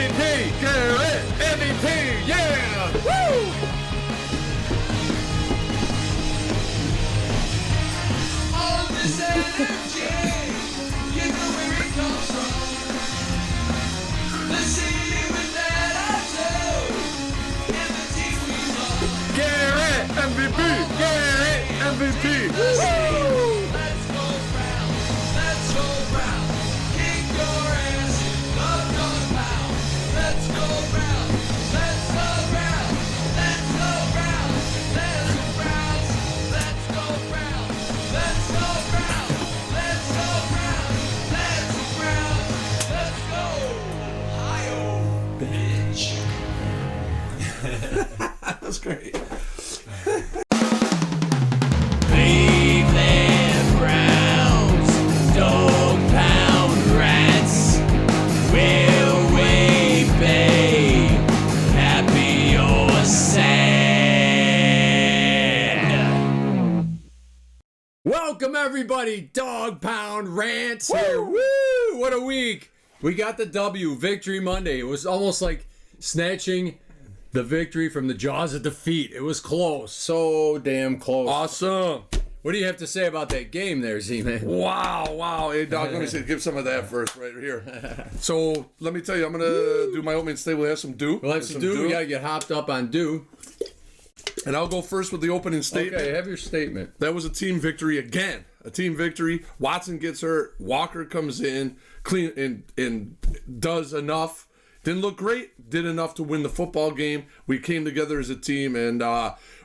MVP, Garrett, MVP, yeah! Woo! All this energy, you know where it comes from. The city with that attitude, and the team we love. Garrett, MVP, Garrett, MVP, woo! Let's go round, let's go round. Kick your ass in the compound. Let's go round, let's go round, let's go round, let's go round, let's go round, let's go round, let's go round, let's go round, let's go. Ohio, bitch. That was great. Cleveland Browns, dog pound rats. Will we be happy or sad? Welcome everybody, Dog Pound Rants here. Woo! What a week. We got the W, Victory Monday. It was almost like snatching the victory from the jaws of defeat. It was close. So damn close. Awesome. What do you have to say about that game there, Z-Man? Wow. Hey, Doc, let me give some of that first right here. So, let me tell you, I'm going to do my opening statement. We'll have some dew. We'll have some dew. We got to get hopped up on dew. And I'll go first with the opening statement. Okay, have your statement. That was a team victory again. A team victory. Watson gets hurt. Walker comes in, clean and does enough. Didn't look great. Did enough to win the football game. We came together as a team, and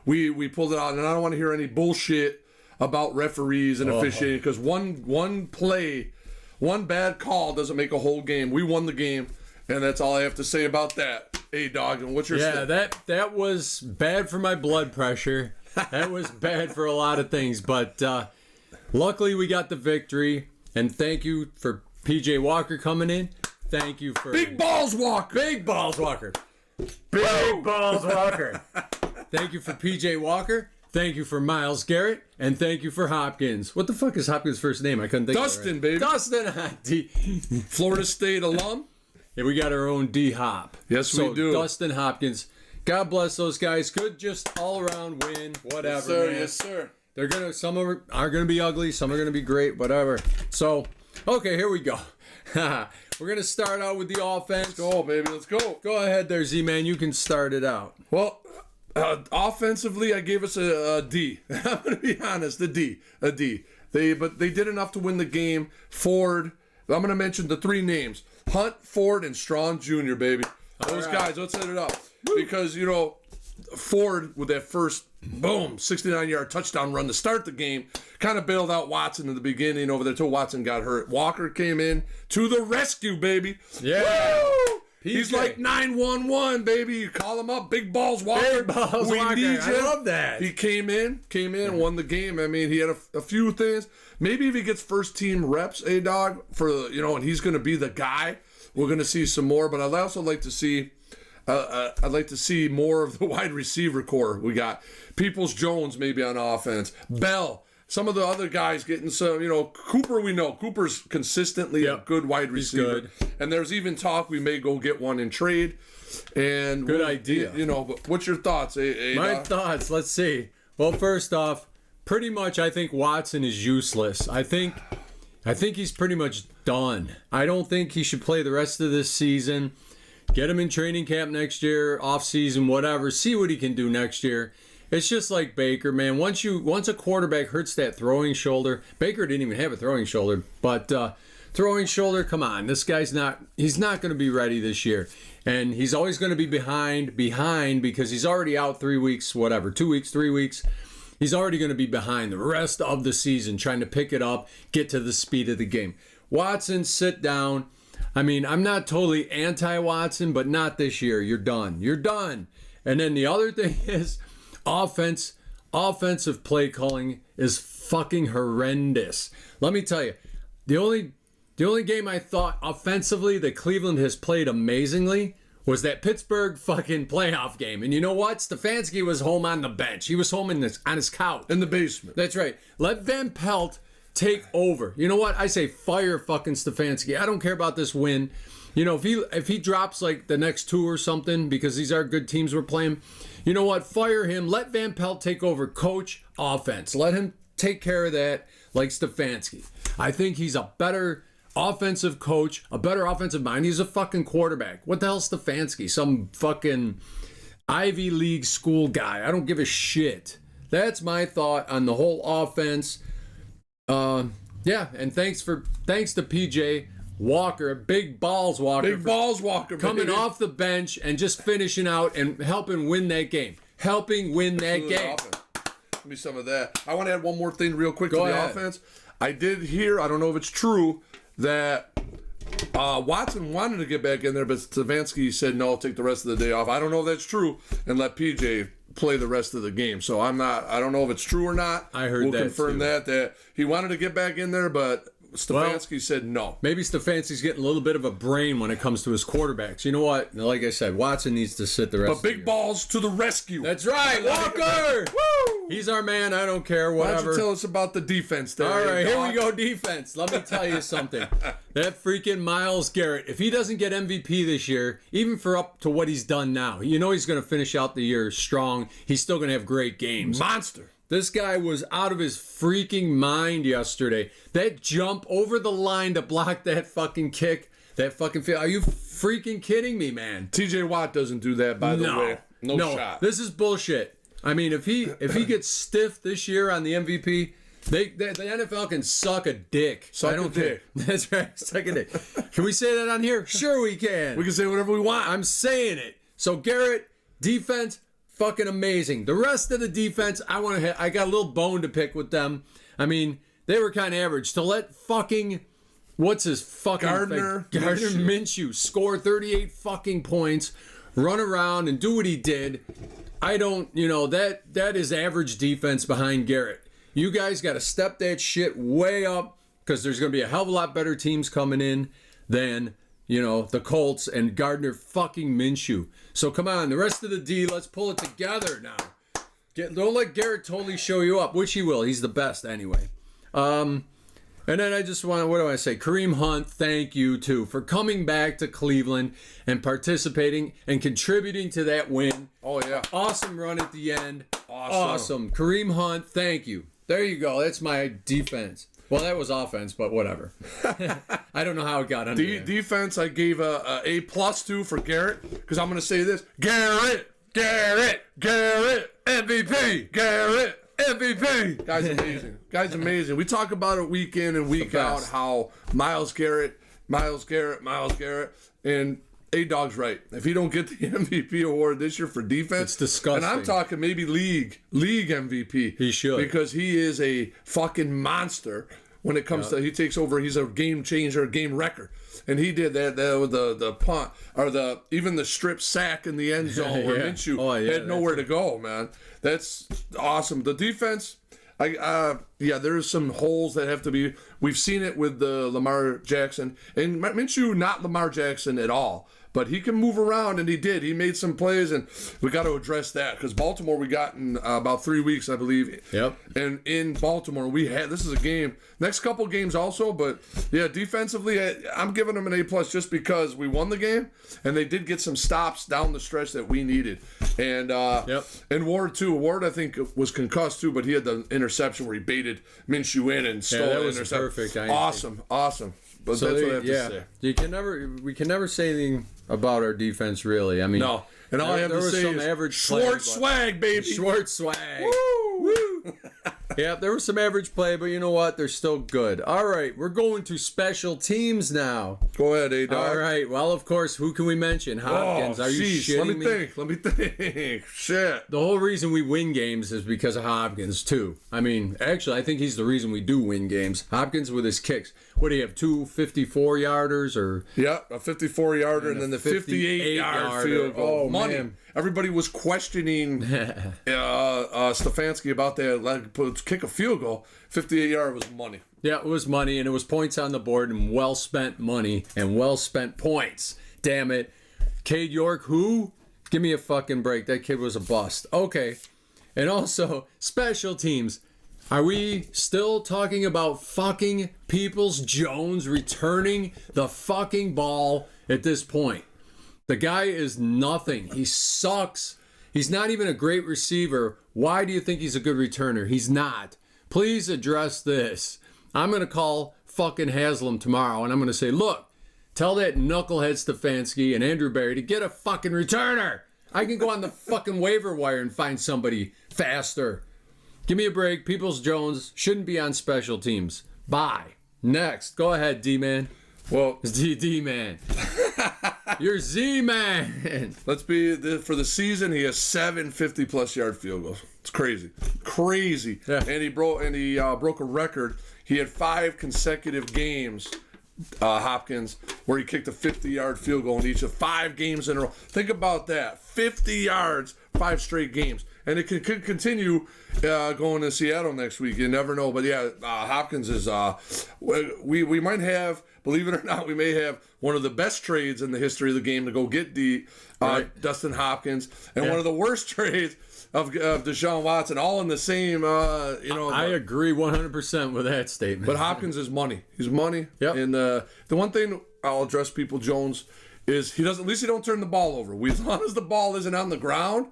we pulled it out. And I don't want to hear any bullshit about referees and officiating, because one play, one bad call doesn't make a whole game. We won the game, and that's all I have to say about that. Hey, dog, and what's your that was bad for my blood pressure. That was bad for a lot of things, but luckily we got the victory, and thank you for PJ Walker coming in. Thank you for Big Balls Walker. Big Balls Walker. Big Balls Walker. Thank you for PJ Walker. Thank you for Myles Garrett, and thank you for Hopkins. What the fuck is Hopkins' first name? I couldn't think Dustin, of it. baby. Dustin. Florida State alum. Yeah, we got our own D-Hop. Yes, we do. Dustin Hopkins. God bless those guys. Good, just all-around win. Whatever, Yes, sir. man. Yes, sir. They're gonna. Some are gonna be ugly. Some are gonna be great. Whatever. So, okay, here we go. We're gonna start out with the offense. Go, baby. Let's go. Go ahead, there, Z-Man. You can start it out. Well, offensively, I gave us a D. I'm going to be honest, a D. But they did enough to win the game. Ford, I'm going to mention the three names. Hunt, Ford, and Strong Jr., baby. Those guys, let's set it up. Woo. Because, Ford, with that first, boom, 69-yard touchdown run to start the game, kind of bailed out Watson in the beginning over there until Watson got hurt. Walker came in to the rescue, baby. Yeah. Woo! He's like 911, baby. You call him up, Big Balls Walker. Big Balls we Walker. need you. I love that. He came in, won the game. I mean, he had a few things. Maybe if he gets first team reps, dog, for and he's going to be the guy. We're going to see some more. But I'd also like to see. I'd like to see more of the wide receiver core. We got Peoples-Jones maybe on offense. Bell. Some of the other guys getting some, Cooper, we know. Cooper's consistently a good wide receiver. Good. And there's even talk we may go get one in trade. And good idea. But what's your thoughts? My thoughts, let's see. Well, first off, pretty much I think Watson is useless. I think he's pretty much done. I don't think he should play the rest of this season. Get him in training camp next year, off season, whatever. See what he can do next year. It's just like Baker, man. Once a quarterback hurts that throwing shoulder, Baker didn't even have a throwing shoulder, but throwing shoulder, come on. This guy's he's not going to be ready this year. And he's always going to be behind because he's already out 3 weeks, whatever, 2 weeks, 3 weeks. He's already going to be behind the rest of the season trying to pick it up, get to the speed of the game. Watson, sit down. I mean, I'm not totally anti-Watson, but not this year. You're done. You're done. And then the other thing is offensive play calling is fucking horrendous. Let me tell you, the only game I thought offensively that Cleveland has played amazingly was that Pittsburgh fucking playoff game. And you know what? Stefanski was home on the bench. He was home on his couch. In the basement. That's right. Let Van Pelt take over. You know what? I say fire fucking Stefanski. I don't care about this win. You know, if he drops like the next 2 or something, because these are good teams we're playing, you know what? Fire him. Let Van Pelt take over, coach offense. Let him take care of that like Stefanski. I think he's a better offensive coach, a better offensive mind. He's a fucking quarterback. What the hell's Stefanski? Some fucking Ivy League school guy. I don't give a shit. That's my thought on the whole offense. Yeah, and thanks to PJ Walker, Big Balls Walker. Big Balls Walker. Coming off the bench and just finishing out and helping win that game. Helping win that game. Give me some of that. I want to add one more thing real quick Go to the ahead. offense. I did hear, I don't know if it's true, that Watson wanted to get back in there, but Stefanski said no, take the rest of the day off. I don't know if that's true, and let PJ play the rest of the game. So I don't know if it's true or not. I heard we'll that confirm too. that he wanted to get back in there, but Stefanski said no. Maybe Stefanski's getting a little bit of a brain when it comes to his quarterbacks. You know what? Like I said, Watson needs to sit the rest But of the Big year. Balls to the rescue. That's right, Walker! Woo! He's our man. I don't care, Why don't whatever. you tell us about the defense there? All right, here dog? we go, defense. Let me tell you something. That freaking Myles Garrett, if he doesn't get MVP this year, even for up to what he's done now, you know he's going to finish out the year strong. He's still going to have great games. Monster. This guy was out of his freaking mind yesterday. That jump over the line to block that fucking kick, that fucking field. Are you freaking kidding me, man? TJ Watt doesn't do that, by the way. No shot. This is bullshit. I mean, if he gets stiff this year on the MVP, the NFL can suck a dick. Suck I don't a dick. care. That's right, suck a dick. Can we say that on here? Sure we can. We can say whatever we want. I'm saying it. So Garrett, defense, fucking amazing. The rest of the defense, I got a little bone to pick with them. I mean, they were kind of average. To let fucking what's his fucking Gardner Minshew score 38 fucking points, run around and do what he did. I don't, that is average defense behind Garrett. You guys got to step that shit way up, because there's going to be a hell of a lot better teams coming in than the Colts and Gardner fucking Minshew. So come on, the rest of the D, let's pull it together now. Don't let Garrett totally show you up, which he will. He's the best anyway. And then I just want to, what do I say? Kareem Hunt, thank you too for coming back to Cleveland and participating and contributing to that win. Oh, yeah. Awesome run at the end. Awesome. Kareem Hunt, thank you. There you go. That's my defense. Well, that was offense, but whatever. I don't know how it got under there. Defense, I gave a A+ to for Garrett, because I'm going to say this. Garrett, MVP, Garrett, MVP. Guy's amazing. We talk about it week in and week out, how Myles Garrett, and A-Dog's right. If he don't get the MVP award this year for defense, It's disgusting. And I'm talking maybe league MVP. He should. Because he is a fucking monster when it comes to, he takes over, he's a game changer, a game wrecker. And he did that with the punt, or even the strip sack in the end zone where Yeah. Minshew had nowhere to go, man. That's awesome. The defense, there's some holes that have to be. We've seen it with the Lamar Jackson, and Minshew not Lamar Jackson at all, but he can move around, and he did. He made some plays, and we got to address that, because Baltimore we got in about 3 weeks, I believe. Yep. And in Baltimore this is a game. Next couple games also, but yeah, defensively I'm giving them an A+ just because we won the game, and they did get some stops down the stretch that we needed. And and Ward too. Ward I think was concussed too, but he had the interception where he baited Minshew in and stole that the was interception. perfect. Awesome. But that's what I have to say. We can never say anything about our defense, really. I mean, No. And all I have there to was say some is average Schwartz play, but- swag, baby. Schwartz swag. Woo! Yeah, there was some average play, but you know what? They're still good. All right, we're going to special teams now. Go ahead, A-Dog. All right. Well, of course, who can we mention? Hopkins. Are you shitting me? Let me think. Shit. The whole reason we win games is because of Hopkins, too. I mean, actually, I think he's the reason we do win games. Hopkins with his kicks. What do you have, 2 54-yarders or? Yeah, a 54-yarder and then the 58-yard field goal. Oh, money. man. Everybody was questioning Stefanski about that. Kick a field goal. 58-yard was money. Yeah, it was money, and it was points on the board, and well-spent money and well-spent points. Damn it. Cade York, who? Give me a fucking break. That kid was a bust. Okay. And also, special teams. Are we still talking about fucking Peoples-Jones returning the fucking ball at this point? The guy is nothing. He sucks. He's not even a great receiver. Why do you think he's a good returner? He's not. Please address this. I'm going to call fucking Haslam tomorrow, and I'm going to say, look, tell that knucklehead Stefanski and Andrew Berry to get a fucking returner. I can go on the fucking waiver wire and find somebody faster. Give me a break. Peoples-Jones shouldn't be on special teams. Bye. Next. Go ahead, D-Man. Well, D-Man. You're Z-Man. let's be for the season. He has 7 50-plus yard field goals. It's crazy. Yeah. And he broke a record. He had 5 consecutive games, Hopkins, where he kicked a 50-yard field goal in each of 5 games in a row. Think about that. 50 yards, 5 straight games. And it could continue going to Seattle next week. You never know. But yeah, Hopkins is. We might have, believe it or not, we may have one of the best trades in the history of the game to go get Dustin Hopkins, and one of the worst trades of Deshaun Watson, all in the same. I agree 100% with that statement. But Hopkins is money. He's money. Yep. And the one thing I'll address Peoples-Jones is at least he don't turn the ball over. As long as the ball isn't on the ground,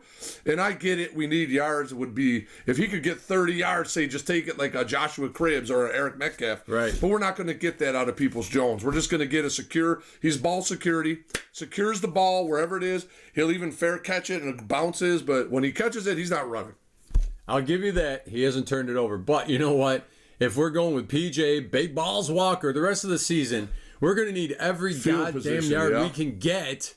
and I get it, we need yards. It would be, if he could get 30 yards, say, just take it like a Joshua Cribbs or an Eric Metcalf. Right. But we're not going to get that out of Peoples-Jones. We're just going to get he's ball security, secures the ball wherever it is. He'll even fair catch it and it bounces, but when he catches it, he's not running. I'll give you that. He hasn't turned it over. But you know what? If we're going with PJ, Big Balls Walker, the rest of the season, we're going to need every goddamn yard we can get,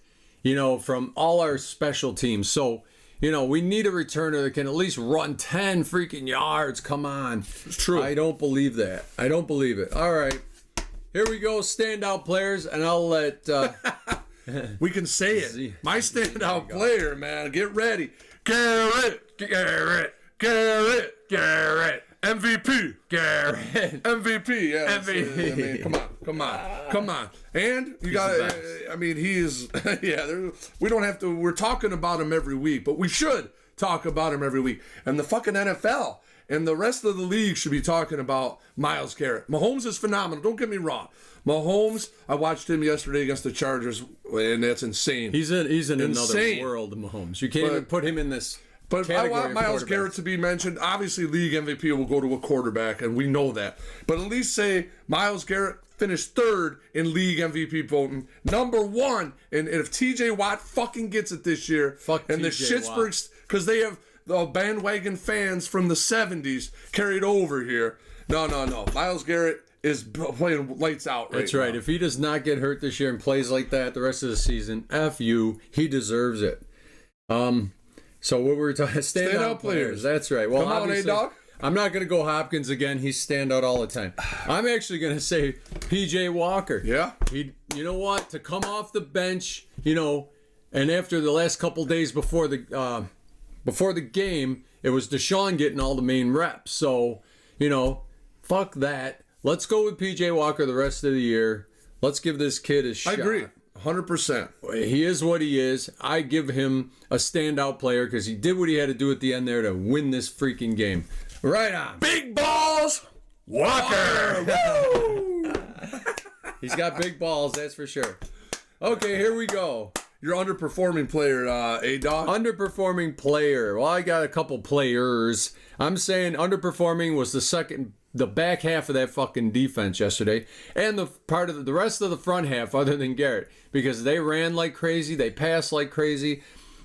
from all our special teams. So, we need a returner that can at least run 10 freaking yards. Come on. It's true. I don't believe that. I don't believe it. All right. Here we go, standout players, and I'll let... we can say it. My standout player, man. Get ready. Garrett. MVP. Garrett. MVP. Yeah. MVP. Come on. And you got he is, we don't have to, we're talking about him every week, but we should talk about him every week. And the fucking NFL and the rest of the league should be talking about Myles Garrett. Mahomes is phenomenal. Don't get me wrong. Mahomes, I watched him yesterday against the Chargers, and that's insane. He's in another world, Mahomes. You can't even put him in this. But I want Myles Garrett to be mentioned. Obviously, league MVP will go to a quarterback, and we know that. But at least say Myles Garrett finished 3rd in league MVP voting, number 1. And if TJ Watt fucking gets it this year, and the Schittsburgs, because they have the bandwagon fans from the 70s carried over here. No. Myles Garrett is playing lights out right That's right. now. If he does not get hurt this year and plays like that the rest of the season, F you, he deserves it. So what we're talking standout players. That's right. Well, come on, dog. I'm not going to go Hopkins again. He's standout all the time. I'm actually going to say PJ Walker. Yeah. You know what? To come off the bench, and after the last couple days before the game, it was Deshaun getting all the main reps. So, fuck that. Let's go with PJ Walker the rest of the year. Let's give this kid a shot. I agree. 100%. He is what he is. I give him a standout player because he did what he had to do at the end there to win this freaking game. Right on. Big balls, Walker. Woo! He's got big balls, that's for sure. Okay, here we go. Your underperforming player, A-Dog? Underperforming player. Well, I got a couple players. I'm saying underperforming was the back half of that fucking defense yesterday, and the rest of the front half, other than Garrett, because they ran like crazy, they passed like crazy.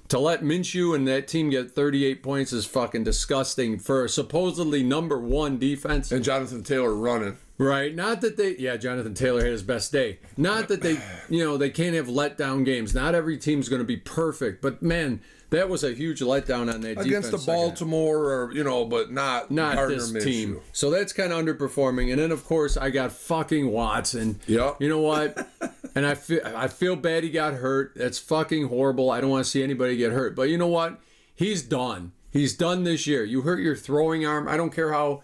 To let Minshew and that team get 38 points is fucking disgusting for a supposedly number 1 defense. And Jonathan Taylor running. Right. Not that Jonathan Taylor had his best day. Not that they can't have letdown games. Not every team's going to be perfect. But, man, that was a huge letdown on that defense. Against the Baltimore, but not Gardner this Minshew. team. So that's kind of underperforming. And then, of course, I got fucking Watson. Yep. You know what? And I feel bad he got hurt. That's fucking horrible. I don't want to see anybody get hurt. But you know what? He's done. He's done this year. You hurt your throwing arm. I don't care how.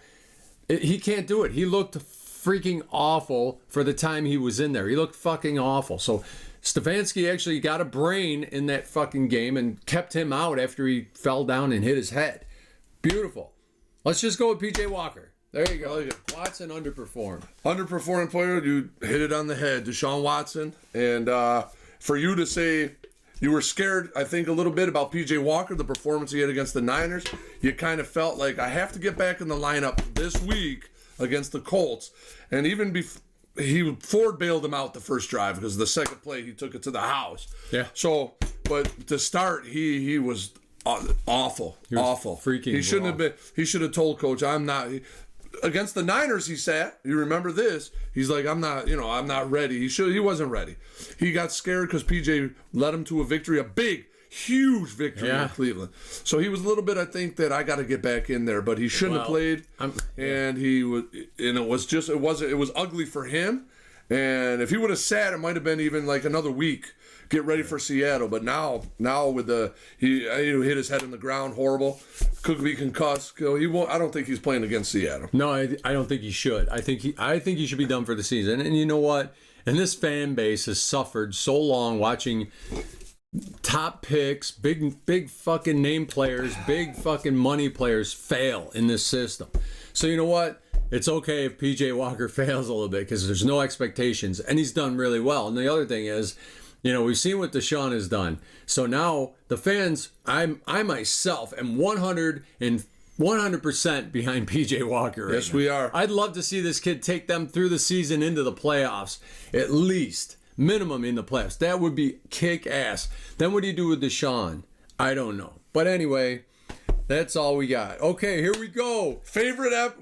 He can't do it. He looked freaking awful for the time he was in there. He looked fucking awful. So Stefanski actually got a brain in that fucking game and kept him out after he fell down and hit his head. Beautiful. Let's just go with P.J. Walker. There you go. Watson underperformed. Underperforming player, you hit it on the head, Deshaun Watson. And for you to say you were scared, I think, a little bit about P.J. Walker, the performance he had against the Niners, you kind of felt like, I have to get back in the lineup this week against the Colts. And even Ford bailed him out the first drive because the second play he took it to the house. Yeah. So, but to start, he was awful. Freaking He shouldn't have been. He should have told coach, I'm not. Against the Niners, he sat. You remember this? He's like, I'm not ready. He wasn't ready. He got scared because PJ led him to a victory, a big, huge victory in Cleveland. So he was a little bit, I think, that I got to get back in there, but he shouldn't have played. And he was, and it was ugly for him. And if he would have sat, it might have been even like another week. Get ready for Seattle, but now with he hit his head in the ground, horrible. Could be concussed. He won't. I don't think he's playing against Seattle. No, I don't think he should. I think he should be done for the season. And you know what? And this fan base has suffered so long watching top picks, big fucking name players, big fucking money players fail in this system. So you know what? It's okay if PJ Walker fails a little bit because there's no expectations, and he's done really well. And the other thing is, we've seen what Deshaun has done. So now the fans, I myself am 100% behind PJ Walker. Right Yes, now. we are. I'd love to see this kid take them through the season into the playoffs, at least minimum in the playoffs. That would be kick ass. Then what do you do with Deshaun? I don't know. But anyway, that's all we got. Okay, here we go. Favorite app,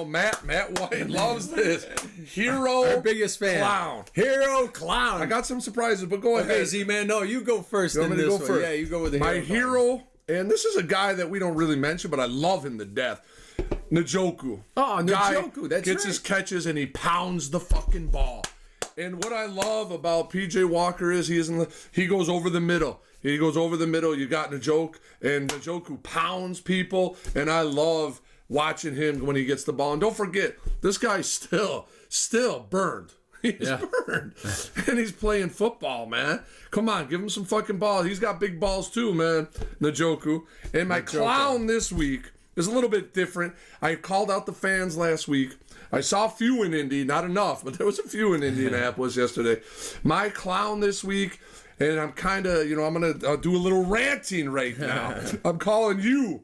Matt White loves this. Hero, Our biggest fan. Clown. Hero Clown. I got some surprises, but go ahead. Okay, Z-Man, no, you go first. You want in me to this go one. first? Yeah, you go with the My hero. and this is a guy that we don't really mention, but I love him to death. Njoku. Oh, Guy Njoku, that's gets right. his catches and he pounds the fucking ball. And what I love about PJ Walker is he goes over the middle. He goes over the middle. You got Njoku, and Njoku pounds people, and I love watching him when he gets the ball. And don't forget, this guy's still burned. He's burned. And he's playing football, man. Come on, give him some fucking balls. He's got big balls too, man, Njoku. And my clown this week is a little bit different. I called out the fans last week. I saw a few in Indy, not enough, but there was a few in Indianapolis yesterday. My clown this week, and I'm kind of, I'm going to do a little ranting right now. I'm calling you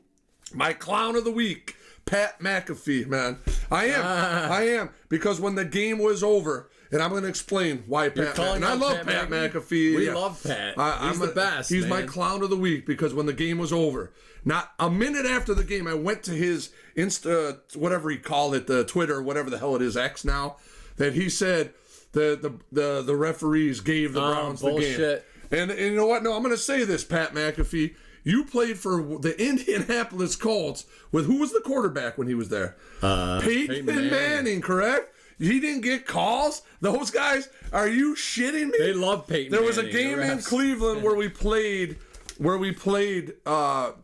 my clown of the week, Pat McAfee, man. I am, because when the game was over, and I'm going to explain why Pat McAfee. And I love Pat McAfee. We love Pat. He's the best. He's my clown of the week because when the game was over, not a minute after the game, I went to his Insta, whatever he called it, the Twitter, whatever the hell it is, X now, that he said the referees gave the Browns the game. And you know what? No, I'm going to say this, Pat McAfee. You played for the Indianapolis Colts with who was the quarterback when he was there? Peyton Manning, correct? He didn't get calls? Those guys? Are you shitting me? They love Peyton Manning. There was a game in Cleveland where we played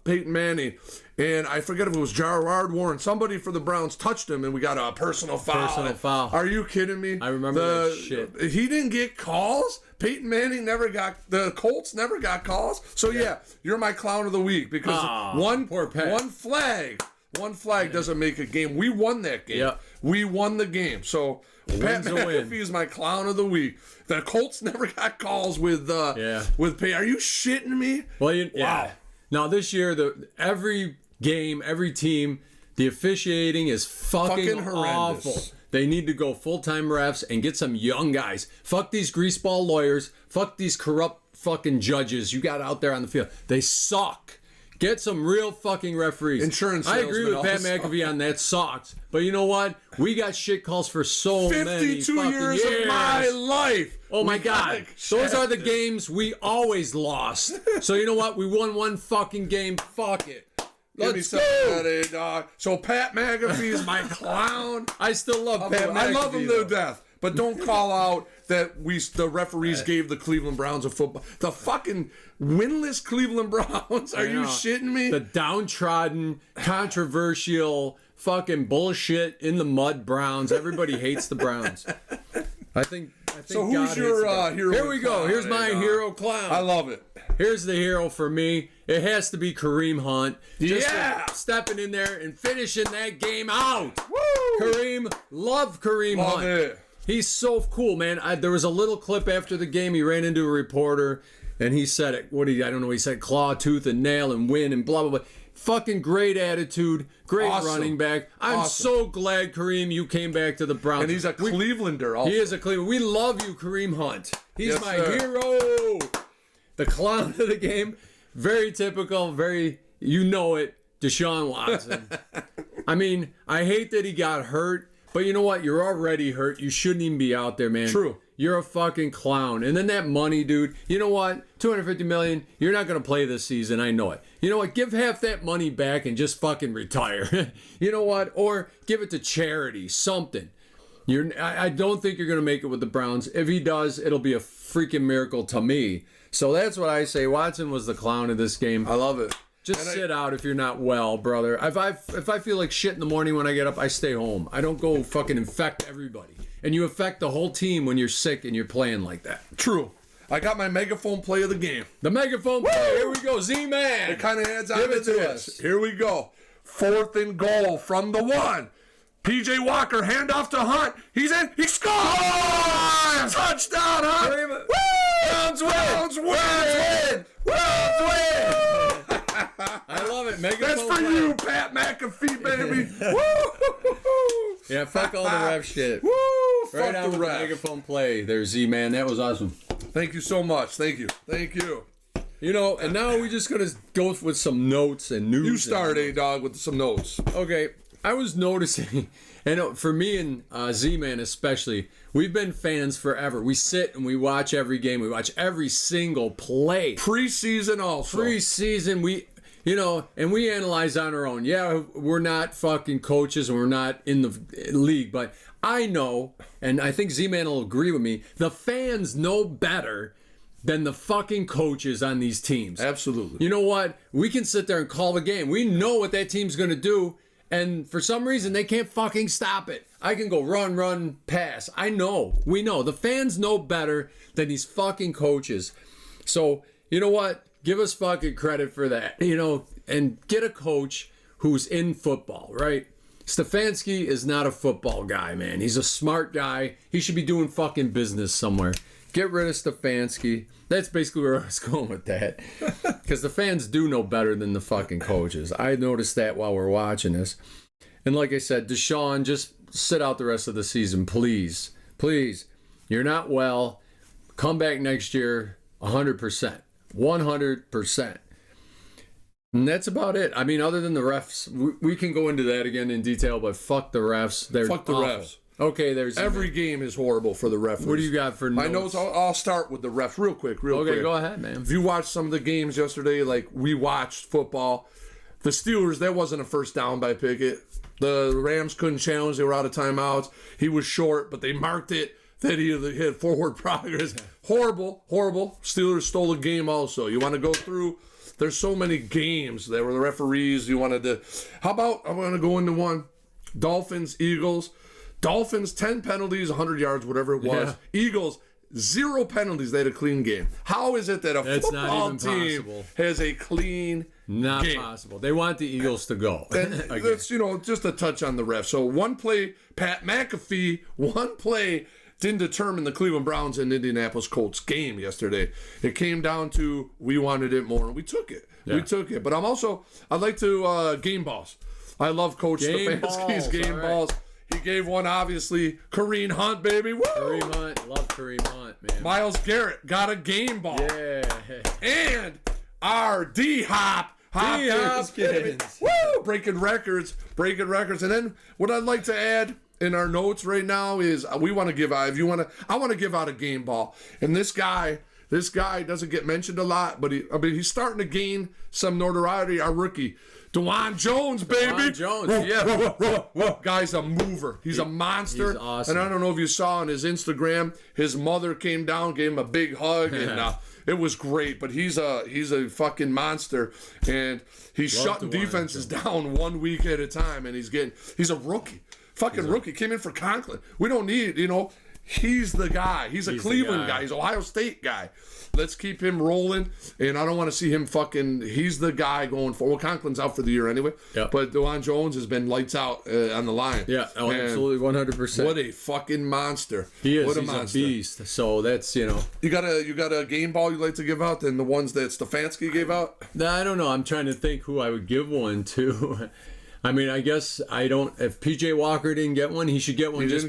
Peyton Manning, and I forget if it was Gerard Warren. Somebody for the Browns touched him, and we got a personal foul. Are you kidding me? I remember that shit. He didn't get calls? Peyton Manning the Colts never got calls? So yeah, you're my clown of the week because one flag doesn't make a game. We won that game. Yep. We won the game. So Pat McAfee is my clown of the week. The Colts never got calls with Pay. Are you shitting me? Well, wow. Now this year, every game, every team, the officiating is fucking horrendous. awful. They need to go full-time refs and get some young guys. Fuck these greaseball lawyers. Fuck these corrupt fucking judges you got out there on the field. They suck. Get some real fucking referees. Insurance I agree with Pat McAfee on that sucks. But you know what? We got shit calls for so many 52 years of my life. Oh my God. Those are the games we always lost. So you know what? We won one fucking game. Fuck it. Let's go. Dog. So Pat McAfee is my clown. I still love Pat McAfee. I love him to death. But don't call out that the referees gave the Cleveland Browns a football. The fucking winless Cleveland Browns. Are you shitting me? The downtrodden, controversial, fucking bullshit in the mud Browns. Everybody hates the Browns. I think so. God Who's your hero? Here we go. Here's my hero clown. I love it. here's the hero for me. It has to be Kareem Hunt. Just Yeah. for stepping in there and finishing that game out. Woo! Kareem, love Kareem Love Hunt. it. He's so cool, man. There was a little clip after the game. He ran into a reporter and he said it. I don't know. He said claw, tooth, and nail and win and blah, blah, blah. Fucking great attitude. Great Awesome. running back. I'm Awesome. so glad, Kareem, you came back to the Browns. And he's a Clevelander also. He is a Cleveland. We love you, Kareem Hunt. He's Yes, my sir. hero. The clown of the game. Very typical. You know it. Deshaun Watson. I mean, I hate that he got hurt, but you know what? You're already hurt. You shouldn't even be out there, man. True. You're a fucking clown. And then that money, dude. You know what? $250 million. You're not gonna play this season. I know it. You know what? Give half that money back and just fucking retire. You know what? Or give it to charity. Something. I don't think you're gonna make it with the Browns. If he does, it'll be a freaking miracle to me. So that's what I say. Watson was the clown of this game. I love it. Just sit out if you're not well, brother. If I feel like shit in the morning when I get up, I stay home. I don't go fucking infect everybody. And you affect the whole team when you're sick and you're playing like that. True. I got my megaphone play of the game. The megaphone play. Here we go. Z-Man. It kind of adds on Give to it to this. us. Here we go. 4th and goal from the 1. PJ Walker, handoff to Hunt. He's in. He scores! Touchdown, Hunt! Woo! Browns win! Browns win! I love it. Megaphone That's for play. you, Pat McAfee, baby. Woo! Yeah, fuck all the ref shit. Woo! Right Fuck on the with ref. megaphone play there, Z-Man. That was awesome. Thank you so much. Thank you. Thank you. You know, and now we're just going to go with some notes and news. You start, A-Dog, with some notes. Okay, I was noticing, and for me and Z-Man especially, we've been fans forever. We sit and we watch every game. We watch every single play. Preseason also. Preseason, and we analyze on our own. Yeah, we're not fucking coaches and we're not in the league, but I know, and I think Z-Man will agree with me, the fans know better than the fucking coaches on these teams. Absolutely. You know what? We can sit there and call the game. We know what that team's going to do, and for some reason, they can't fucking stop it. I can go run, pass. I know. We know. The fans know better than these fucking coaches. So, you know what? Give us fucking credit for that. And get a coach who's in football, right? Stefanski is not a football guy, man. He's a smart guy. He should be doing fucking business somewhere. Get rid of Stefanski. That's basically where I was going with that. Because the fans do know better than the fucking coaches. I noticed that while we're watching this. And like I said, Deshaun, just sit out the rest of the season, please. Please. You're not well. Come back next year 100%. 100%. And that's about it. I mean, other than the refs, we can go into that again in detail, but fuck the refs. They're Fuck the awful. refs. Okay, there's Every game is horrible for the referees. What do you got for My notes? notes, I'll start with the refs real quick. Okay, go ahead, man. If you watched some of the games yesterday, like we watched football, the Steelers, that wasn't a first down by Pickett. The Rams couldn't challenge. They were out of timeouts. He was short, but they marked it that he had forward progress. Horrible. Steelers stole a game also. You want to go through? There's so many games that were the referees. You wanted to. How about, I want to go into one. Dolphins, Eagles. Dolphins, 10 penalties, 100 yards, whatever it was. Yeah. Eagles, 0 penalties. They had a clean game. How is it that a That's not football even team possible. has a clean Not game? possible. They want the Eagles to go. And Again. that's, just a touch on the ref. So one play, Pat McAfee, one play didn't determine the Cleveland Browns and Indianapolis Colts game yesterday. It came down to we wanted it more, and we took it. Yeah. We took it. But I'd like to game balls. I love Coach Game Stefanski's balls, game all right. balls. He gave one, obviously, Kareem Hunt, baby. Woo! Kareem Hunt. Love Kareem Hunt, man. Miles Garrett got a game ball. Yeah. And our D-Hop. Hopkins. Woo! Breaking records. And then what I'd like to add in our notes right now is we want to give out, I want to give out a game ball. And this guy doesn't get mentioned a lot, but he's starting to gain some notoriety. Our rookie, DeJuan Jones, baby. DeJuan Jones, Whoa, yeah. whoa. Guy's a mover. He's a monster. He's awesome. And I don't know if you saw on his Instagram, his mother came down, gave him a big hug, and it was great. But he's a fucking monster, and he's shutting DeJuan defenses down 1 week at a time, and he's a rookie. Fucking rookie. Came in for Conklin. We don't need, he's the guy. He's a Cleveland guy. He's an Ohio State guy. Let's keep him rolling, and I don't want to see him he's the guy going forward. Well, Conklin's out for the year anyway, but DeJuan Jones has been lights out on the line. Yeah, absolutely, 100%. What a fucking monster. He is. What He's a beast. So that's, You got a game ball you like to give out than the ones that Stefanski gave out? I don't know. I'm trying to think who I would give one to. I mean, I guess I don't. If PJ Walker didn't get one, he should get one. He's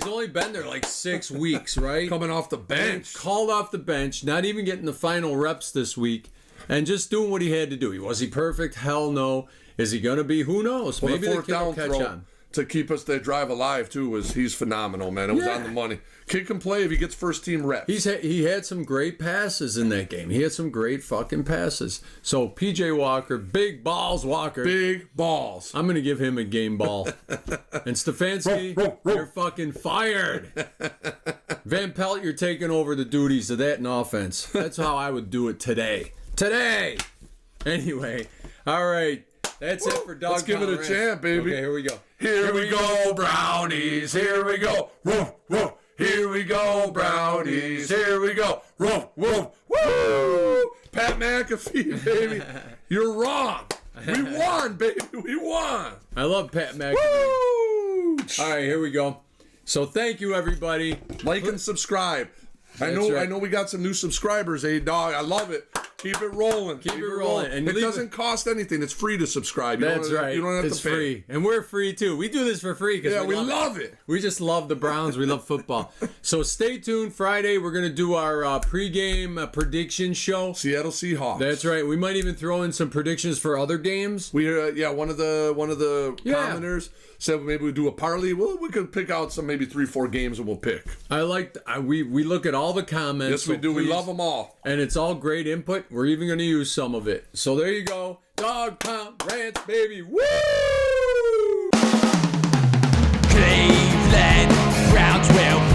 only been there like 6 weeks, right? Coming off the bench, called off the bench, not even getting the final reps this week, and just doing what he had to do. Was he perfect? Hell no. Is he gonna be? Who knows? Well, maybe the the fourth kid will down catch throw on. to keep us that drive alive too he's phenomenal, man. It was on the money. Kid can play if he gets first team reps. He had some great passes in that game. He had some great fucking passes. So PJ Walker, big balls Walker. Big balls. I'm gonna give him a game ball. And Stefanski, you're fucking fired. Van Pelt, you're taking over the duties of that in offense. That's how I would do it today. Anyway, all right. That's it for Dog. Let's give it a chant, baby. Okay, here we go. Here we go, Brownies. Here we go. Woof, woof. Here we go, Brownies. Here we go. Woof, woof. Woo! Pat McAfee, baby. You're wrong. We won, baby. We won. I love Pat McAfee. Woo! All right, here we go. So thank you, everybody. Like and subscribe. I know we got some new subscribers, dog. I love it. Keep it rolling. Keep it rolling. And it doesn't cost anything. It's free to subscribe. That's right. You don't have it's to pay. Free. And we're free too. We do this for free because we love it. We just love the Browns. We love football. So stay tuned. Friday, we're going to do our pregame prediction show. Seattle Seahawks. That's right. We might even throw in some predictions for other games. One of the commenters said maybe we do a parlay. Well, we could pick out some maybe 3-4 games and we'll pick. I like we look at all the comments. Yes, we do. We love them all. And it's all great input. We're even going to use some of it. So there you go. Dog Pound Rants, baby. Woo! Cleveland Browns will